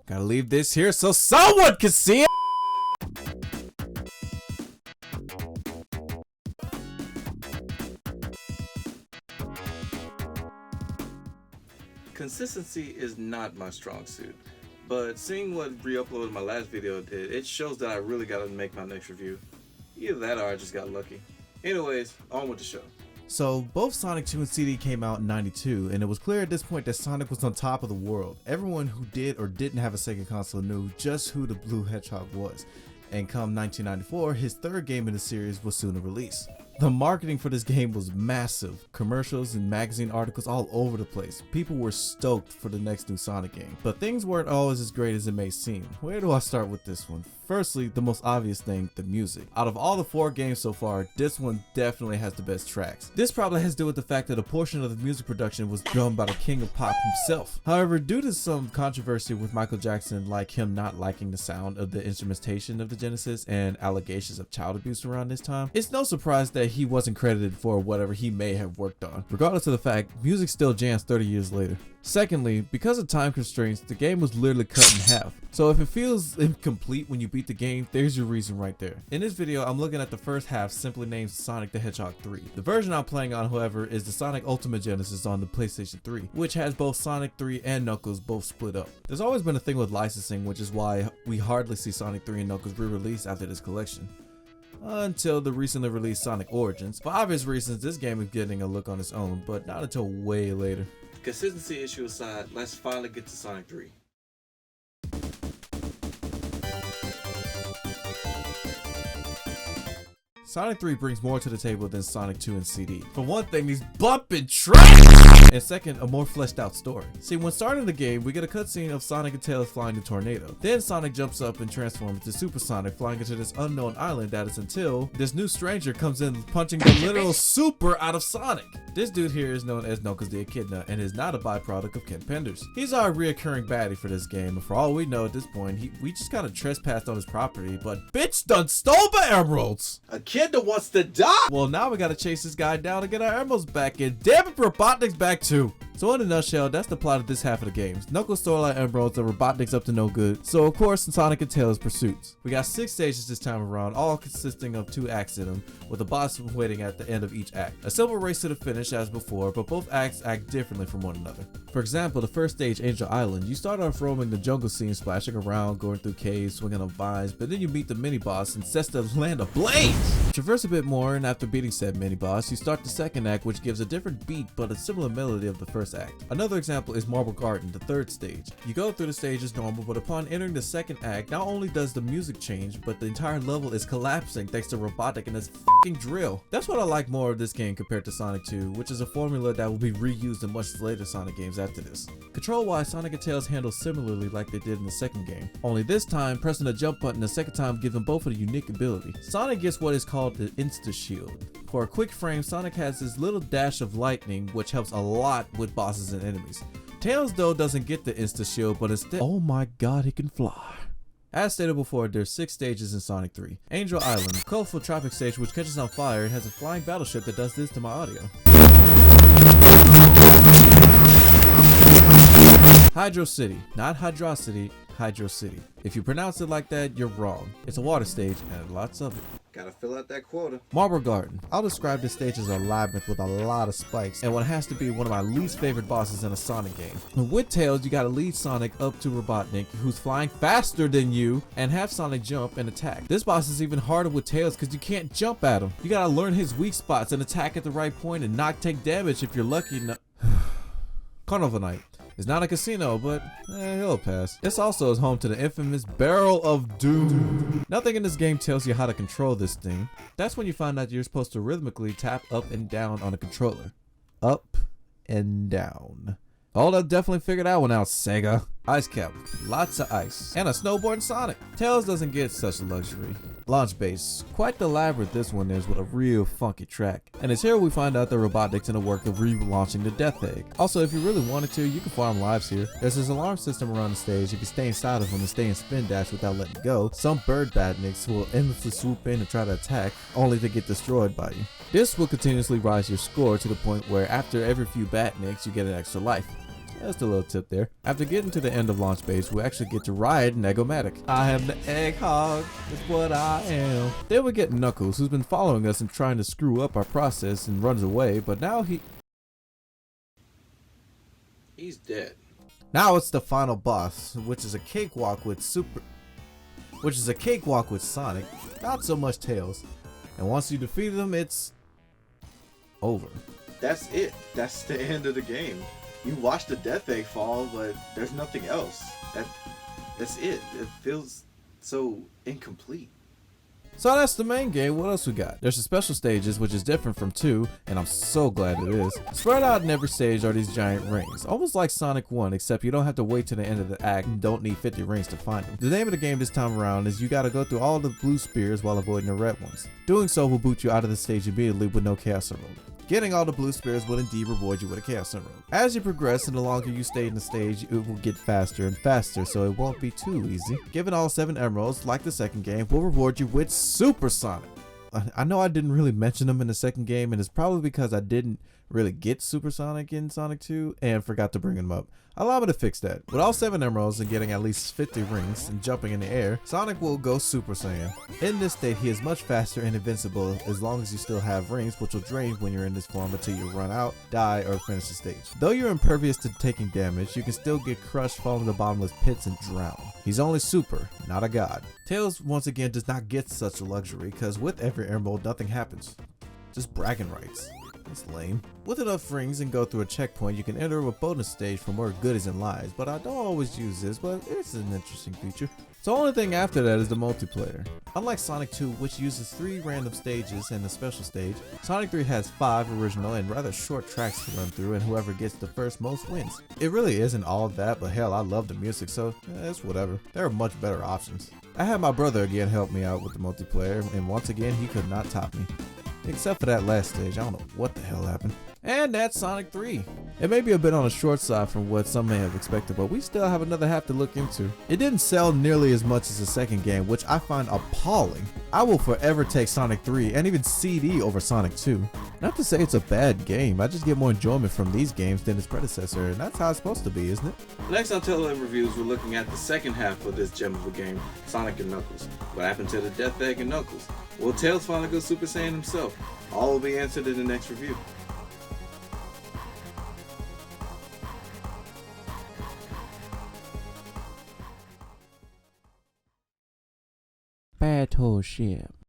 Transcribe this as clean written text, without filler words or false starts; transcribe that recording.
Gotta leave this here so someone can see it. Consistency is not my strong suit, but seeing what re-uploaded my last video did, it shows that I really gotta make my next review. Either that or I just got lucky. Anyways, on with the show. So both Sonic 2 and CD came out in '92, and it was clear at this point that Sonic was on top of the world. Everyone who did or didn't have a Sega console knew just who the Blue Hedgehog was. And come 1994, his third game in the series was soon to release. The marketing for this game was massive. Commercials and magazine articles all over the place. People were stoked for the next new Sonic game. But things weren't always as great as it may seem. Where do I start with this one? Firstly, the most obvious thing, the music. Out of all the 4 games so far, this one definitely has the best tracks. This probably has to do with the fact that a portion of the music production was done by the king of pop himself. However, due to some controversy with Michael Jackson, like him not liking the sound of the instrumentation of the Genesis and allegations of child abuse around this time, it's no surprise that he wasn't credited for whatever he may have worked on. Regardless of the fact, music still jams 30 years later. Secondly, because of time constraints, the game was literally cut in half. So if it feels incomplete when you beat the game, there's your reason right there. In this video, I'm looking at the first half, simply named Sonic the Hedgehog 3. The version I'm playing on, however, is the Sonic Ultimate Genesis on the PlayStation 3, which has both Sonic 3 and Knuckles both split up. There's always been a thing with licensing, which is why we hardly see Sonic 3 and Knuckles re-released after this collection. Until the recently released Sonic Origins. For obvious reasons, this game is getting a look on its own, but not until way later. Consistency issue aside, let's finally get to Sonic 3. Sonic 3 brings more to the table than Sonic 2 and CD. For one thing, these bumping tracks! And second, a more fleshed out story. See, when starting the game, we get a cutscene of Sonic and Tails flying the tornado. Then Sonic jumps up and transforms into Super Sonic, flying into this unknown island that is until this new stranger comes in punching the literal super out of Sonic. This dude here is known as Knuckles the Echidna and is not a byproduct of Ken Penders. He's our reoccurring baddie for this game, and for all we know at this point, we just kind of trespassed on his property, but bitch done stole my emeralds! A kid that wants to die! Well, now we gotta chase this guy down to get our emeralds back, and damn it, Robotnik's back too! So in a nutshell, that's the plot of this half of the games. Knuckles stole our emeralds and Robotnik's up to no good. So of course, Sonic and Tails pursuits. We got 6 stages this time around, all consisting of 2 acts in them, with a boss waiting at the end of each act. A simple race to the finish as before, but both acts act differently from one another. For example, the first stage, Angel Island, you start off roaming the jungle scene, splashing around, going through caves, swinging on vines, but then you meet the mini-boss and sets the land ablaze! Traverse a bit more, and after beating said mini-boss, you start the second act, which gives a different beat but a similar melody of the first act. Another example is Marble Garden, the third stage. You go through the stage as normal, but upon entering the second act, not only does the music change, but the entire level is collapsing thanks to Robotnik and his fucking drill. That's what I like more of this game compared to Sonic 2, which is a formula that will be reused in much later Sonic games after this. Control-wise, Sonic and Tails handle similarly like they did in the second game. Only this time, pressing the jump button the second time gives them both a unique ability. Sonic gets what is called the Insta-Shield. For a quick frame, Sonic has this little dash of lightning, which helps a lot with bosses and enemies. Tails though doesn't get the Insta-Shield, but instead, oh my god, he can fly. As stated before, there's 6 stages in Sonic 3. Angel Island, a colorful tropic stage which catches on fire and has a flying battleship that does this to my audio. Hydro City, not Hydrocity, Hydro City. If you pronounce it like that, you're wrong. It's a water stage and lots of it. Gotta fill out that quota. Marble Garden. I'll describe this stage as a labyrinth with a lot of spikes and what has to be one of my least favorite bosses in a Sonic game. And with Tails, you gotta lead Sonic up to Robotnik, who's flying faster than you, and have Sonic jump and attack. This boss is even harder with Tails because you can't jump at him. You gotta learn his weak spots and attack at the right point and not take damage if you're lucky enough. Carnival Night. It's not a casino, but he'll pass. This also is home to the infamous Barrel of Doom. Nothing in this game tells you how to control this thing. That's when you find out you're supposed to rhythmically tap up and down on a controller. Up and down. Oh, I definitely figured that one out, Sega. Ice cap, lots of ice, and a snowboarding Sonic. Tails doesn't get such luxury. Launch base, quite the labyrinth this one is with a real funky track. And it's here we find out that Robotnik's in the work of relaunching the Death Egg. Also, if you really wanted to, you can farm lives here. There's this alarm system around the stage. If you stay inside of them and stay in spin dash without letting go, some bird badniks will endlessly swoop in and try to attack, only to get destroyed by you. This will continuously rise your score to the point where after every few badniks, you get an extra life. Just a little tip there. After getting to the end of launch base, we actually get to ride an Egg-O-Matic. I am the Hedgehog, that's what I am. Then we get Knuckles, who's been following us and trying to screw up our process and runs away, but now he's dead. Now it's the final boss, which is a cakewalk with Sonic, not so much Tails. And once you defeat him, it's over. That's it. That's the end of the game. You watch the Death Egg fall, but there's nothing else. That's it. It feels so incomplete. So that's the main game. What else we got? There's the special stages, which is different from 2, and I'm so glad it is. Spread out in every stage are these giant rings, almost like Sonic 1, except you don't have to wait to the end of the act and don't need 50 rings to find them. The name of the game this time around is you gotta go through all the blue spears while avoiding the red ones. Doing so will boot you out of the stage immediately with no Chaos Emerald. Getting all the blue spears will indeed reward you with a Chaos Emerald. As you progress and the longer you stay in the stage, it will get faster and faster, so it won't be too easy. Giving all 7 emeralds, like the second game, will reward you with Super Sonic. I know I didn't really mention them in the second game, and it's probably because I didn't really get Super Sonic in Sonic 2 and forgot to bring them up. Allow me to fix that. With all 7 emeralds and getting at least 50 rings and jumping in the air, Sonic will go Super Saiyan. In this state, he is much faster and invincible as long as you still have rings, which will drain when you're in this form until you run out, die, or finish the stage. Though you're impervious to taking damage, you can still get crushed, fall into bottomless pits, and drown. He's only super, not a god. Tails, once again, does not get such a luxury, because with every emerald, nothing happens. Just bragging rights. That's lame. With enough rings and go through a checkpoint, you can enter a bonus stage for more goodies and lies, but I don't always use this, but it's an interesting feature. So the only thing after that is the multiplayer. Unlike Sonic 2, which uses 3 random stages and a special stage, Sonic 3 has 5 original and rather short tracks to run through, and whoever gets the first most wins. It really isn't all that, but hell, I love the music, so it's whatever. There are much better options. I had my brother again help me out with the multiplayer, and once again, he could not top me. Except for that last stage, I don't know what the hell happened. And that's Sonic 3. It may be a bit on the short side from what some may have expected, but we still have another half to look into. It didn't sell nearly as much as the second game, which I find appalling. I will forever take Sonic 3 and even CD over Sonic 2. Not to say it's a bad game, I just get more enjoyment from these games than its predecessor, and that's how it's supposed to be, isn't it? Next on Tailend Reviews, we're looking at the second half of this gem of a game, Sonic and Knuckles. What happened to the Death Egg and Knuckles? Will Tails finally go Super Saiyan himself? All will be answered in the next review. Battleship.